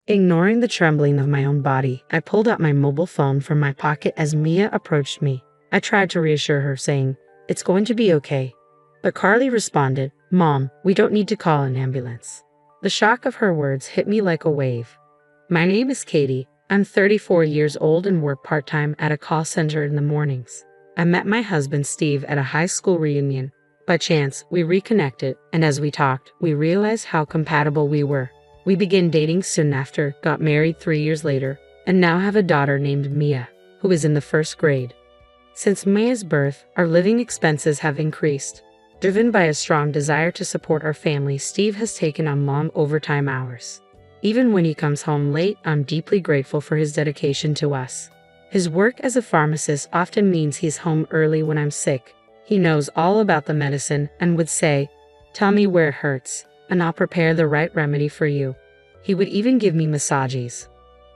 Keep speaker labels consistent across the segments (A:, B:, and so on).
A: Ignoring the trembling of my own body, I pulled out my mobile phone from my pocket as Mia approached me. I tried to reassure her, saying, "It's going to be okay." But Carly responded, "Mom, we don't need to call an ambulance." The shock of her words hit me like a wave. My name is Katie. I'm 34 years old and work part-time at a call center in the mornings. I met my husband Steve at a high school reunion. By chance, we reconnected, and as we talked, we realized how compatible we were. We began dating soon after, got married 3 years later, and now have a daughter named Mia, who is in the first grade. Since Mia's birth, our living expenses have increased. Driven by a strong desire to support our family, Steve has taken on long overtime hours. Even when he comes home late, I'm deeply grateful for his dedication to us. His work as a pharmacist often means he's home early when I'm sick. He knows all about the medicine and would say, "Tell me where it hurts, and I'll prepare the right remedy for you." He would even give me massages.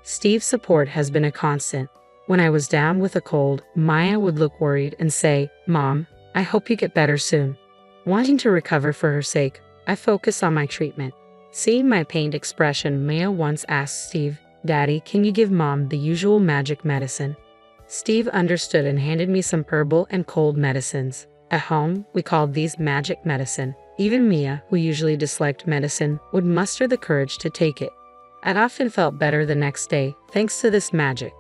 A: Steve's support has been a constant. When I was down with a cold, Maya would look worried and say, "Mom, I hope you get better soon." Wanting to recover for her sake, I focus on my treatment. Seeing my pained expression, Maya once asked Steve, "Daddy, can you give Mom the usual magic medicine?" Steve understood and handed me some herbal and cold medicines. At home, we called these magic medicine. Even Mia, who usually disliked medicine, would muster the courage to take it. I'd often felt better the next day, thanks to this magic.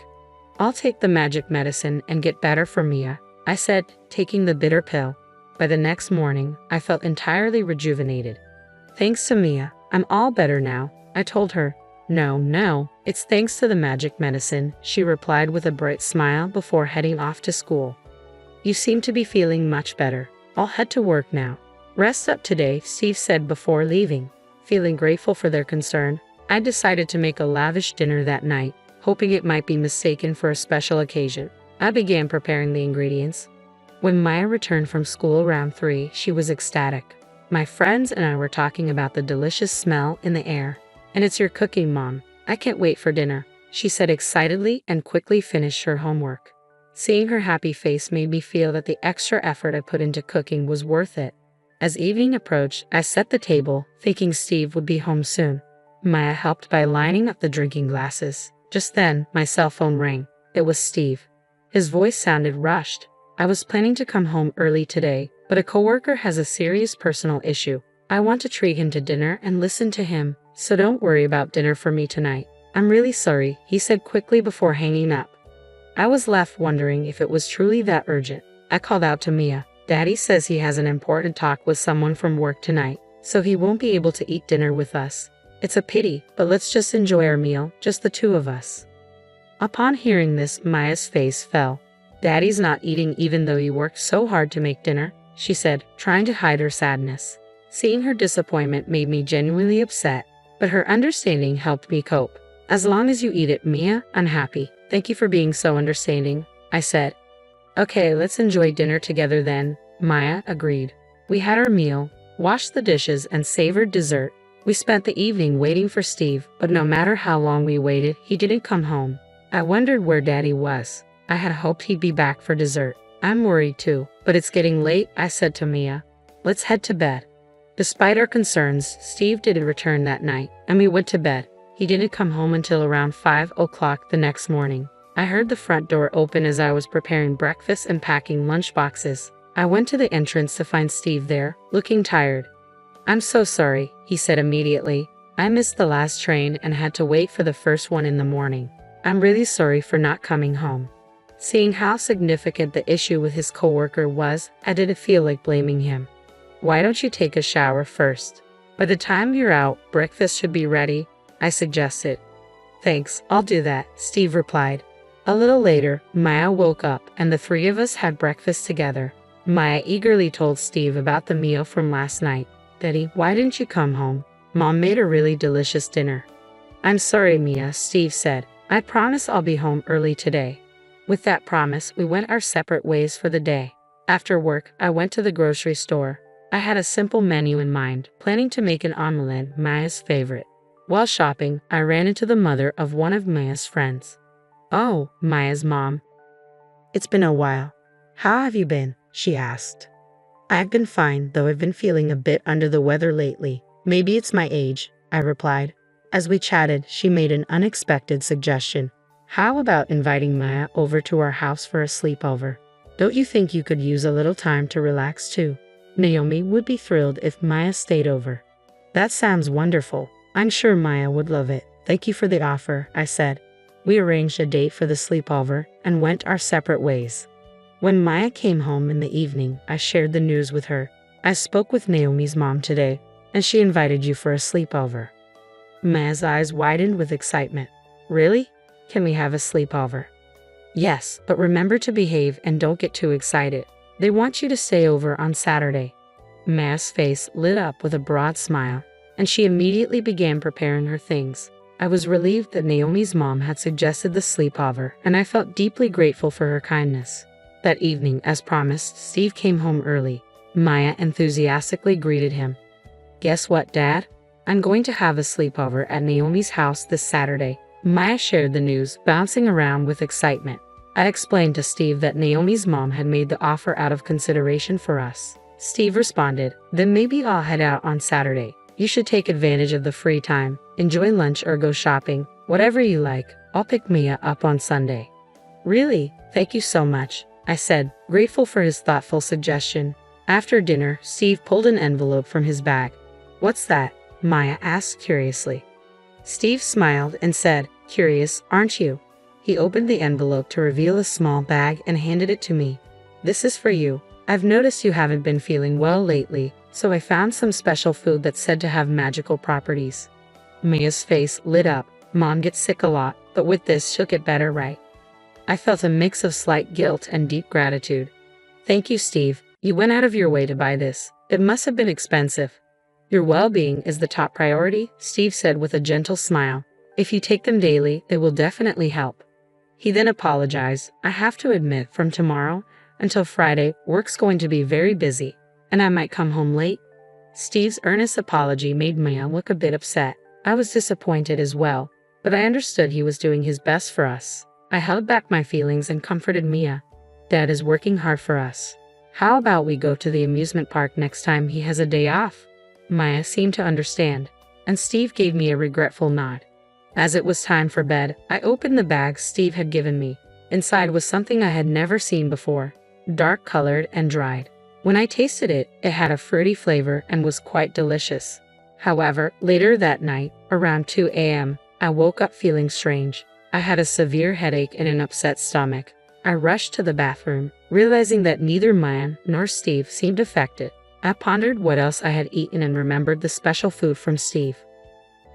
A: "I'll take the magic medicine and get better for Mia," I said, taking the bitter pill. By the next morning, I felt entirely rejuvenated. "Thanks to Mia, I'm all better now," I told her. No, it's thanks to the magic medicine," she replied with a bright smile before heading off to school. "You seem to be feeling much better. I'll head to work now." "Rest up today," Steve said before leaving. Feeling grateful for their concern, I decided to make a lavish dinner that night, hoping it might be mistaken for a special occasion. I began preparing the ingredients. When Maya returned from school around 3, she was ecstatic. My friends and I were talking about the delicious smell in the air. "And it's your cooking, Mom. I can't wait for dinner," she said excitedly and quickly finished her homework. Seeing her happy face made me feel that the extra effort I put into cooking was worth it. As evening approached, I set the table, thinking Steve would be home soon. Maya helped by lining up the drinking glasses. Just then, my cell phone rang. It was Steve. His voice sounded rushed. "I was planning to come home early today, but a coworker has a serious personal issue. I want to treat him to dinner and listen to him, so don't worry about dinner for me tonight." "I'm really sorry," he said quickly before hanging up. I was left wondering if it was truly that urgent. I called out to Mia. "Daddy says he has an important talk with someone from work tonight, so he won't be able to eat dinner with us. It's a pity, but let's just enjoy our meal, just the two of us." Upon hearing this, Maya's face fell. "Daddy's not eating even though you worked so hard to make dinner," she said, trying to hide her sadness. Seeing her disappointment made me genuinely upset, but her understanding helped me cope. "As long as you eat it, Mia, I'm happy. Thank you for being so understanding," I said. "Okay, let's enjoy dinner together then," Maya agreed. We had our meal, washed the dishes, and savored dessert. We spent the evening waiting for Steve, but no matter how long we waited, he didn't come home. I wondered where Daddy was. I had hoped he'd be back for dessert. "I'm worried too, but it's getting late," I said to Mia. "Let's head to bed." Despite our concerns, Steve didn't return that night, and we went to bed. He didn't come home until around 5 o'clock the next morning. I heard the front door open as I was preparing breakfast and packing lunch boxes. I went to the entrance to find Steve there, looking tired. "I'm so sorry," he said immediately. "I missed the last train and had to wait for the first one in the morning. I'm really sorry for not coming home." Seeing how significant the issue with his coworker was, I didn't feel like blaming him. "Why don't you take a shower first? By the time you're out, breakfast should be ready," I suggested. "Thanks, I'll do that," Steve replied. A little later, Maya woke up and the three of us had breakfast together. Maya eagerly told Steve about the meal from last night. "Daddy, why didn't you come home? Mom made a really delicious dinner." "I'm sorry, Mia," Steve said. "I promise I'll be home early today." With that promise, we went our separate ways for the day. After work, I went to the grocery store. I had a simple menu in mind, planning to make an omelette, Maya's favorite. While shopping, I ran into the mother of one of Maya's friends. "Oh, Maya's mom. It's been a while. How have you been?" she asked. "I've been fine, though I've been feeling a bit under the weather lately. Maybe it's my age," I replied. As we chatted, she made an unexpected suggestion. How about inviting Maya over to our house for a sleepover? Don't you think you could use a little time to relax too? Naomi would be thrilled if Maya stayed over. That sounds wonderful. I'm sure Maya would love it. Thank you for the offer, I said. We arranged a date for the sleepover and went our separate ways. When Maya came home in the evening, I shared the news with her. I spoke with Naomi's mom today, and she invited you for a sleepover. Maya's eyes widened with excitement. Really? Can we have a sleepover? Yes, but remember to behave and don't get too excited. They want you to stay over on Saturday. Maya's face lit up with a broad smile, and she immediately began preparing her things. I was relieved that Naomi's mom had suggested the sleepover, and I felt deeply grateful for her kindness. That evening, as promised, Steve came home early. Maya enthusiastically greeted him. Guess what, Dad? I'm going to have a sleepover at Naomi's house this Saturday. Maya shared the news, bouncing around with excitement. I explained to Steve that Naomi's mom had made the offer out of consideration for us. Steve responded, then maybe I'll head out on Saturday. You should take advantage of the free time, enjoy lunch or go shopping, whatever you like. I'll pick Mia up on Sunday. Really? Thank you so much, I said, grateful for his thoughtful suggestion. After dinner, Steve pulled an envelope from his bag. What's that? Maya asked curiously. Steve smiled and said, Curious, aren't you? He opened the envelope to reveal a small bag and handed it to me. This is for you. I've noticed you haven't been feeling well lately, so I found some special food that's said to have magical properties. Maya's face lit up. Mom gets sick a lot, but with this she'll get better, right? I felt a mix of slight guilt and deep gratitude. Thank you, Steve. You went out of your way to buy this. It must have been expensive. Your well-being is the top priority, Steve said with a gentle smile. If you take them daily, it will definitely help. He then apologized. I have to admit, from tomorrow until Friday, work's going to be very busy, and I might come home late. Steve's earnest apology made Maya look a bit upset. I was disappointed as well, but I understood he was doing his best for us. I held back my feelings and comforted Mia. Dad is working hard for us. How about we go to the amusement park next time he has a day off? Maya seemed to understand, and Steve gave me a regretful nod. As it was time for bed, I opened the bag Steve had given me. Inside was something I had never seen before, dark-colored and dried. When I tasted it, it had a fruity flavor and was quite delicious. However, later that night, around 2 a.m., I woke up feeling strange. I had a severe headache and an upset stomach. I rushed to the bathroom, realizing that neither Maya nor Steve seemed affected. I pondered what else I had eaten and remembered the special food from Steve.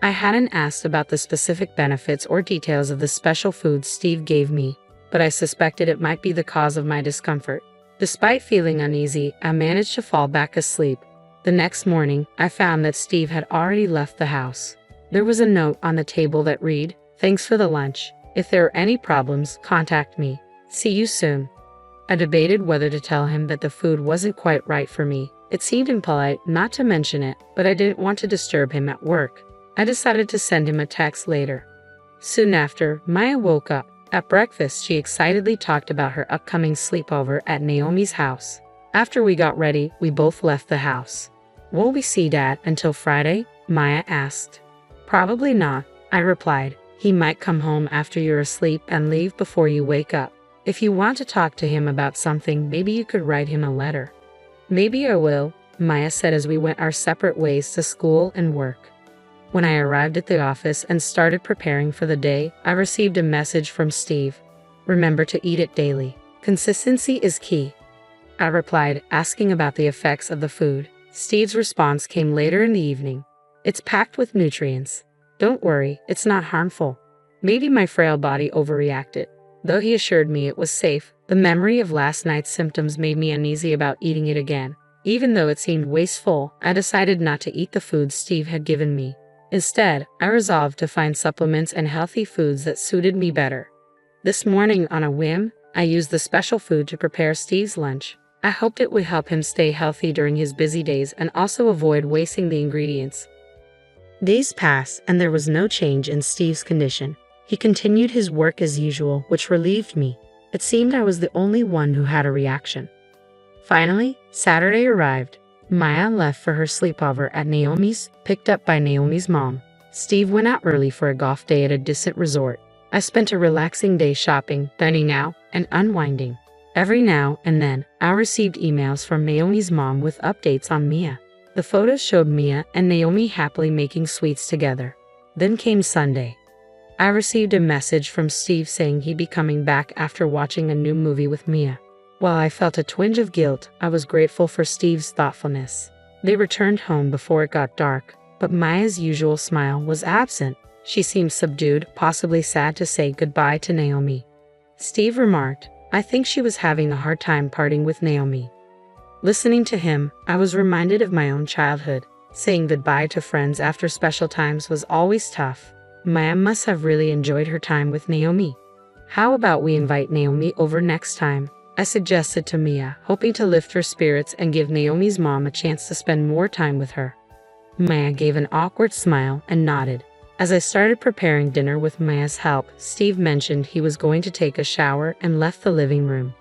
A: I hadn't asked about the specific benefits or details of the special food Steve gave me, but I suspected it might be the cause of my discomfort. Despite feeling uneasy, I managed to fall back asleep. The next morning, I found that Steve had already left the house. There was a note on the table that read, "Thanks for the lunch. If there are any problems, contact me. See you soon." I debated whether to tell him that the food wasn't quite right for me. It seemed impolite not to mention it, but I didn't want to disturb him at work. I decided to send him a text later. Soon after, Maya woke up. At breakfast, she excitedly talked about her upcoming sleepover at Naomi's house. After we got ready, we both left the house. Won't we see Dad until Friday? Maya asked. Probably not, I replied. He might come home after you're asleep and leave before you wake up. If you want to talk to him about something, maybe you could write him a letter. Maybe I will, Maya said as we went our separate ways to school and work. When I arrived at the office and started preparing for the day, I received a message from Steve. Remember to eat it daily. Consistency is key. I replied, asking about the effects of the food. Steve's response came later in the evening. It's packed with nutrients. Don't worry, it's not harmful. Maybe my frail body overreacted. Though he assured me it was safe, the memory of last night's symptoms made me uneasy about eating it again. Even though it seemed wasteful, I decided not to eat the food Steve had given me. Instead, I resolved to find supplements and healthy foods that suited me better. This morning, on a whim, I used the special food to prepare Steve's lunch. I hoped it would help him stay healthy during his busy days and also avoid wasting the ingredients. Days passed, and there was no change in Steve's condition. He continued his work as usual, which relieved me. It seemed I was the only one who had a reaction. Finally, Saturday arrived. Maya left for her sleepover at Naomi's, picked up by Naomi's mom. Steve went out early for a golf day at a distant resort. I spent a relaxing day shopping, dining out, and unwinding. Every now and then, I received emails from Naomi's mom with updates on Mia. The photos showed Mia and Naomi happily making sweets together. Then came Sunday. I received a message from Steve saying he'd be coming back after watching a new movie with Mia. While I felt a twinge of guilt, I was grateful for Steve's thoughtfulness. They returned home before it got dark, but Maya's usual smile was absent. She seemed subdued, possibly sad to say goodbye to Naomi. Steve remarked, "I think she was having a hard time parting with Naomi." Listening to him, I was reminded of my own childhood. Saying goodbye to friends after special times was always tough. Maya must have really enjoyed her time with Naomi. "How about we invite Naomi over next time?" I suggested to Mia, hoping to lift her spirits and give Naomi's mom a chance to spend more time with her. Maya gave an awkward smile and nodded. As I started preparing dinner with Maya's help, Steve mentioned he was going to take a shower and left the living room.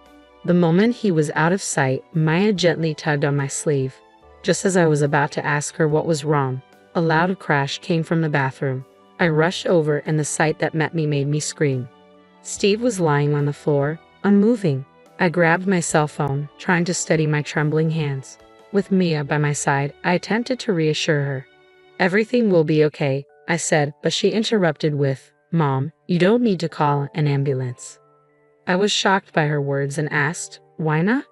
A: The moment he was out of sight, Maya gently tugged on my sleeve. Just as I was about to ask her what was wrong, a loud crash came from the bathroom. I rushed over and the sight that met me made me scream. Steve was lying on the floor, unmoving. I grabbed my cell phone, trying to steady my trembling hands. With Mia by my side, I attempted to reassure her. "Everything will be okay," I said, but she interrupted with, "Mom, you don't need to call an ambulance." I was shocked by her words and asked, "Why not?"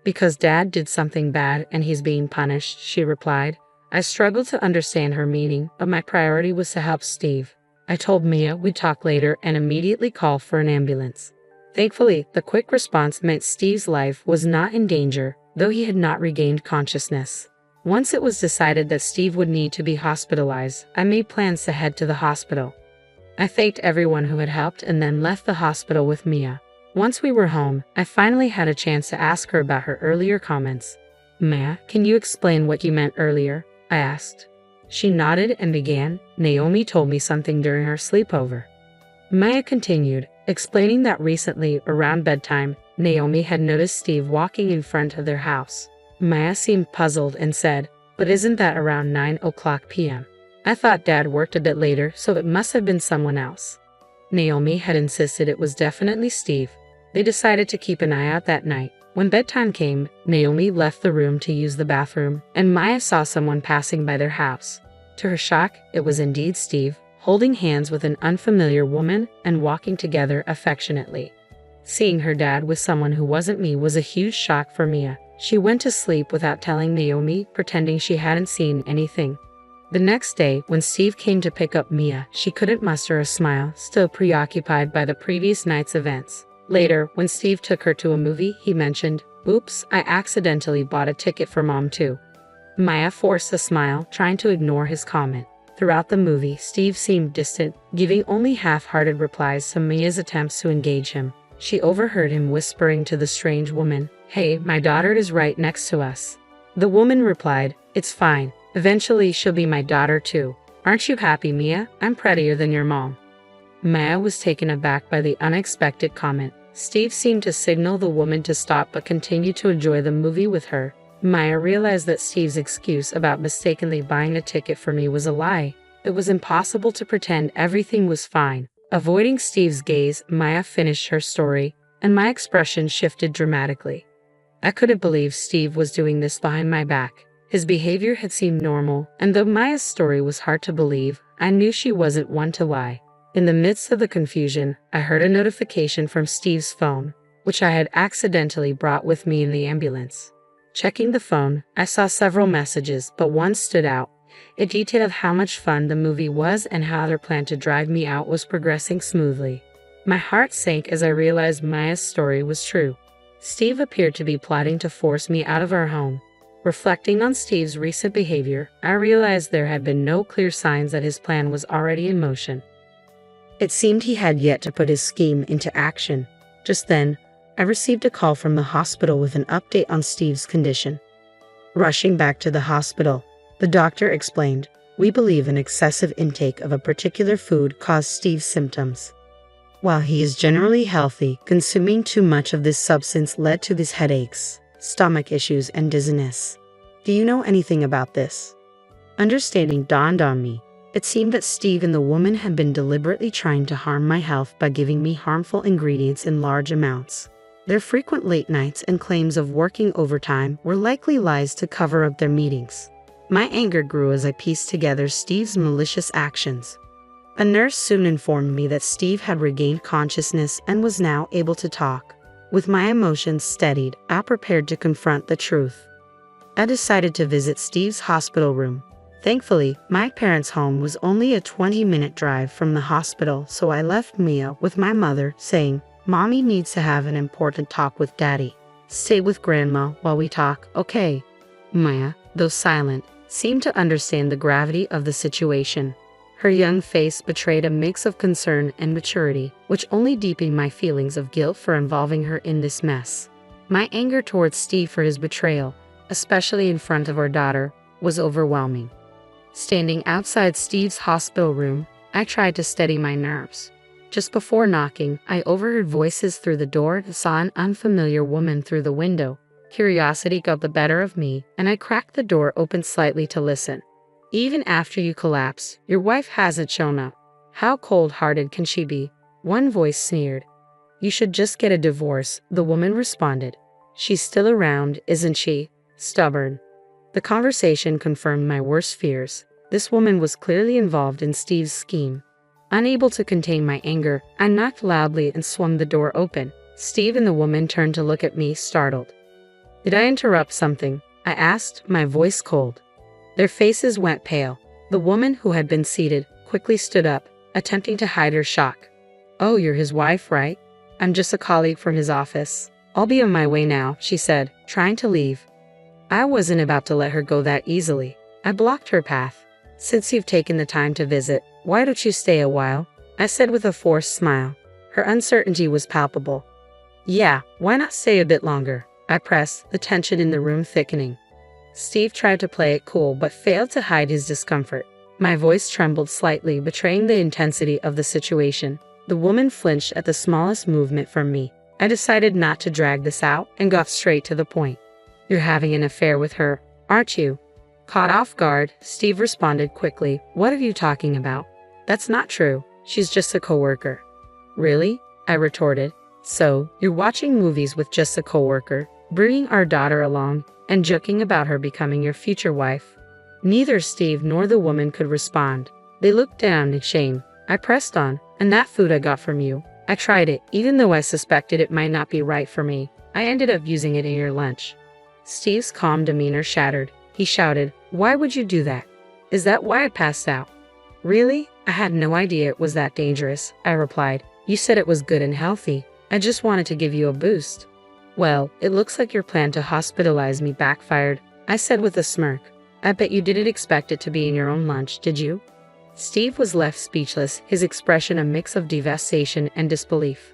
A: "Because Dad did something bad and he's being punished," she replied. I struggled to understand her meaning, but my priority was to help Steve. I told Mia we'd talk later and immediately call for an ambulance. Thankfully, the quick response meant Steve's life was not in danger, though he had not regained consciousness. Once it was decided that Steve would need to be hospitalized, I made plans to head to the hospital. I thanked everyone who had helped and then left the hospital with Mia. Once we were home, I finally had a chance to ask her about her earlier comments. "Mia, can you explain what you meant earlier?" I asked. She nodded and began, "Naomi told me something during our sleepover." Maya continued, explaining that recently, around bedtime, Naomi had noticed Steve walking in front of their house. Maya seemed puzzled and said, "But isn't that around 9:00 p.m.? I thought Dad worked a bit later, so it must have been someone else." Naomi had insisted it was definitely Steve. They decided to keep an eye out that night. When bedtime came, Naomi left the room to use the bathroom, and Maya saw someone passing by their house. To her shock, it was indeed Steve, holding hands with an unfamiliar woman and walking together affectionately. Seeing her dad with someone who wasn't me was a huge shock for Mia. She went to sleep without telling Naomi, pretending she hadn't seen anything. The next day, when Steve came to pick up Mia, she couldn't muster a smile, still preoccupied by the previous night's events. Later, when Steve took her to a movie, he mentioned, "Oops, I accidentally bought a ticket for Mom too." Maya forced a smile, trying to ignore his comment. Throughout the movie, Steve seemed distant, giving only half-hearted replies to Mia's attempts to engage him. She overheard him whispering to the strange woman, "Hey, my daughter is right next to us." The woman replied, "It's fine. Eventually she'll be my daughter too. Aren't you happy, Mia? I'm prettier than your mom." Maya was taken aback by the unexpected comment. Steve seemed to signal the woman to stop but continued to enjoy the movie with her. Maya realized that Steve's excuse about mistakenly buying a ticket for me was a lie. It was impossible to pretend everything was fine. Avoiding Steve's gaze, Maya finished her story, and my expression shifted dramatically. I couldn't believe Steve was doing this behind my back. His behavior had seemed normal, and though Maya's story was hard to believe, I knew she wasn't one to lie. In the midst of the confusion, I heard a notification from Steve's phone, which I had accidentally brought with me in the ambulance. Checking the phone, I saw several messages, but one stood out. It detailed how much fun the movie was and how their plan to drive me out was progressing smoothly. My heart sank as I realized Maya's story was true. Steve appeared to be plotting to force me out of our home. Reflecting on Steve's recent behavior, I realized there had been no clear signs that his plan was already in motion. It seemed he had yet to put his scheme into action. Just then, I received a call from the hospital with an update on Steve's condition. Rushing back to the hospital, the doctor explained, "We believe an excessive intake of a particular food caused Steve's symptoms. While he is generally healthy, consuming too much of this substance led to his headaches, stomach issues, and dizziness. Do you know anything about this?" Understanding dawned on me. It seemed that Steve and the woman had been deliberately trying to harm my health by giving me harmful ingredients in large amounts. Their frequent late nights and claims of working overtime were likely lies to cover up their meetings. My anger grew as I pieced together Steve's malicious actions. A nurse soon informed me that Steve had regained consciousness and was now able to talk. With my emotions steadied, I prepared to confront the truth. I decided to visit Steve's hospital room. Thankfully, my parents' home was only a 20-minute drive from the hospital, so I left Mia with my mother, saying, "Mommy needs to have an important talk with Daddy. Stay with Grandma while we talk, okay?" Mia, though silent, seemed to understand the gravity of the situation. Her young face betrayed a mix of concern and maturity, which only deepened my feelings of guilt for involving her in this mess. My anger towards Steve for his betrayal, especially in front of our daughter, was overwhelming. Standing outside Steve's hospital room, I tried to steady my nerves. Just before knocking, I overheard voices through the door and saw an unfamiliar woman through the window. Curiosity got the better of me, and I cracked the door open slightly to listen. "Even after you collapse, your wife hasn't shown up. How cold-hearted can she be?" One voice sneered. "You should just get a divorce," the woman responded. "She's still around, isn't she? Stubborn." The conversation confirmed my worst fears. This woman was clearly involved in Steve's scheme. Unable to contain my anger, I knocked loudly and swung the door open. Steve and the woman turned to look at me, startled. "Did I interrupt something?" I asked, my voice cold. Their faces went pale. The woman, who had been seated, quickly stood up, attempting to hide her shock. "Oh, you're his wife, right? I'm just a colleague from his office. I'll be on my way now," she said, trying to leave. I wasn't about to let her go that easily. I blocked her path. "Since you've taken the time to visit, why don't you stay a while?" I said with a forced smile. Her uncertainty was palpable. "Yeah, why not stay a bit longer?" I pressed, the tension in the room thickening. Steve tried to play it cool but failed to hide his discomfort. My voice trembled slightly, betraying the intensity of the situation. The woman flinched at the smallest movement from me. I decided not to drag this out and got straight to the point. "You're having an affair with her, aren't you?" Caught off guard, Steve responded quickly. "What are you talking about? That's not true. She's just a coworker." "Really?" I retorted. "So, you're watching movies with just a coworker, bringing our daughter along, and joking about her becoming your future wife?" Neither Steve nor the woman could respond. They looked down in shame. I pressed on. "And that food I got from you, I tried it, even though I suspected it might not be right for me. I ended up using it in your lunch." Steve's calm demeanor shattered. He shouted, "Why would you do that? Is that why I passed out?" "Really? I had no idea it was that dangerous," I replied. "You said it was good and healthy. I just wanted to give you a boost." "Well, it looks like your plan to hospitalize me backfired," I said with a smirk. "I bet you didn't expect it to be in your own lunch, did you?" Steve was left speechless, his expression a mix of devastation and disbelief.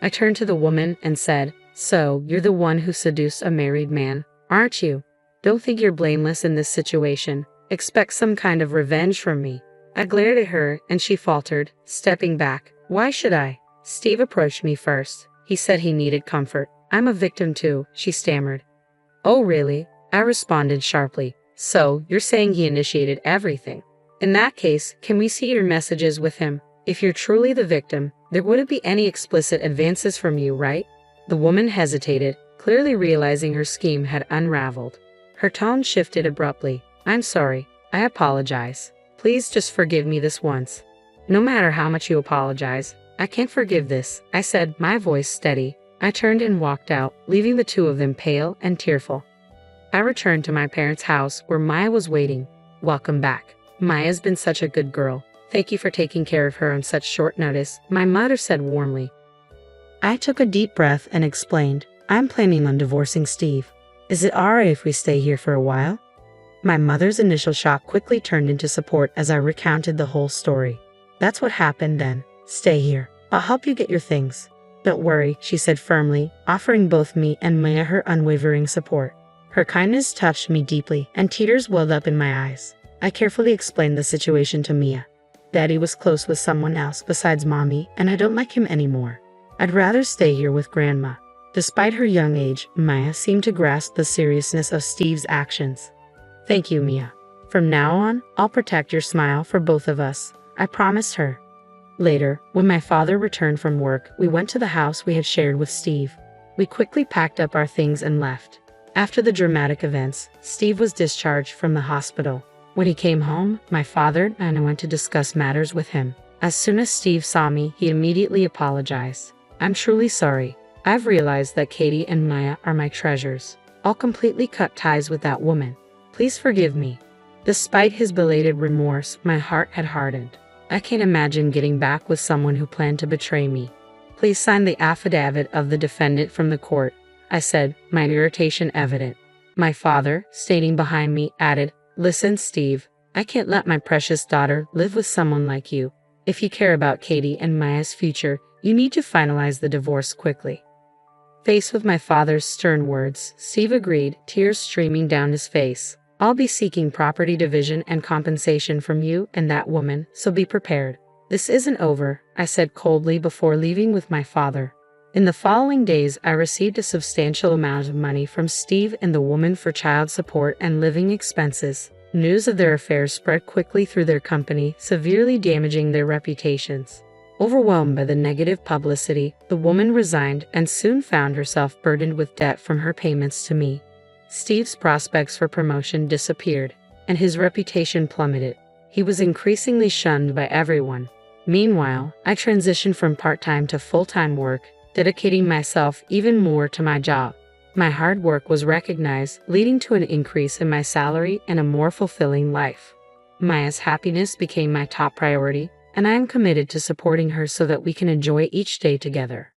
A: I turned to the woman and said, "So, you're the one who seduced a married man, aren't you? Don't think you're blameless in this situation. Expect some kind of revenge from me." I glared at her, and she faltered, stepping back. "Why should I?" Steve approached me first. He said he needed comfort. "I'm a victim too," she stammered. "Oh, really?" I responded sharply. "So, you're saying he initiated everything? In that case, can we see your messages with him? If you're truly the victim, there wouldn't be any explicit advances from you, right?" The woman hesitated, clearly realizing her scheme had unraveled. Her tone shifted abruptly. "I'm sorry. I apologize. Please just forgive me this once." "No matter how much you apologize, I can't forgive this," I said, my voice steady. I turned and walked out, leaving the two of them pale and tearful. I returned to my parents' house, where Maya was waiting. "Welcome back. Maya's been such a good girl. Thank you for taking care of her on such short notice," my mother said warmly. I took a deep breath and explained, "I'm planning on divorcing Steve. Is it alright if we stay here for a while?" My mother's initial shock quickly turned into support as I recounted the whole story. "That's what happened then. Stay here. I'll help you get your things." "Don't worry," she said firmly, offering both me and Maya her unwavering support. Her kindness touched me deeply, and tears welled up in my eyes. I carefully explained the situation to Mia. "Daddy was close with someone else besides Mommy, and I don't like him anymore. I'd rather stay here with Grandma." Despite her young age, Maya seemed to grasp the seriousness of Steve's actions. "Thank you, Mia. From now on, I'll protect your smile for both of us, I promised her. Later, when my father returned from work, we went to the house we had shared with Steve. We quickly packed up our things and left. After the dramatic events, Steve was discharged from the hospital. When he came home, my father and I went to discuss matters with him. As soon as Steve saw me, he immediately apologized. I'm truly sorry. I've realized that Katie and Maya are my treasures. I'll completely cut ties with that woman. Please forgive me. Despite his belated remorse, my heart had hardened. I can't imagine getting back with someone who planned to betray me. Please sign the affidavit of the defendant from the court, I said, my irritation evident. My father, standing behind me, added, Listen, Steve, I can't let my precious daughter live with someone like you. If you care about Katie and Maya's future, you need to finalize the divorce quickly. Faced with my father's stern words, Steve agreed, tears streaming down his face. I'll be seeking property division and compensation from you and that woman, so be prepared. This isn't over, I said coldly before leaving with my father. In the following days, I received a substantial amount of money from Steve and the woman for child support and living expenses. News of their affairs spread quickly through their company, severely damaging their reputations. Overwhelmed by the negative publicity, the woman resigned and soon found herself burdened with debt from her payments to me. Steve's prospects for promotion disappeared, and his reputation plummeted. He was increasingly shunned by everyone. Meanwhile, I transitioned from part-time to full-time work, dedicating myself even more to my job. My hard work was recognized, leading to an increase in my salary and a more fulfilling life. Maya's happiness became my top priority, and I am committed to supporting her so that we can enjoy each day together.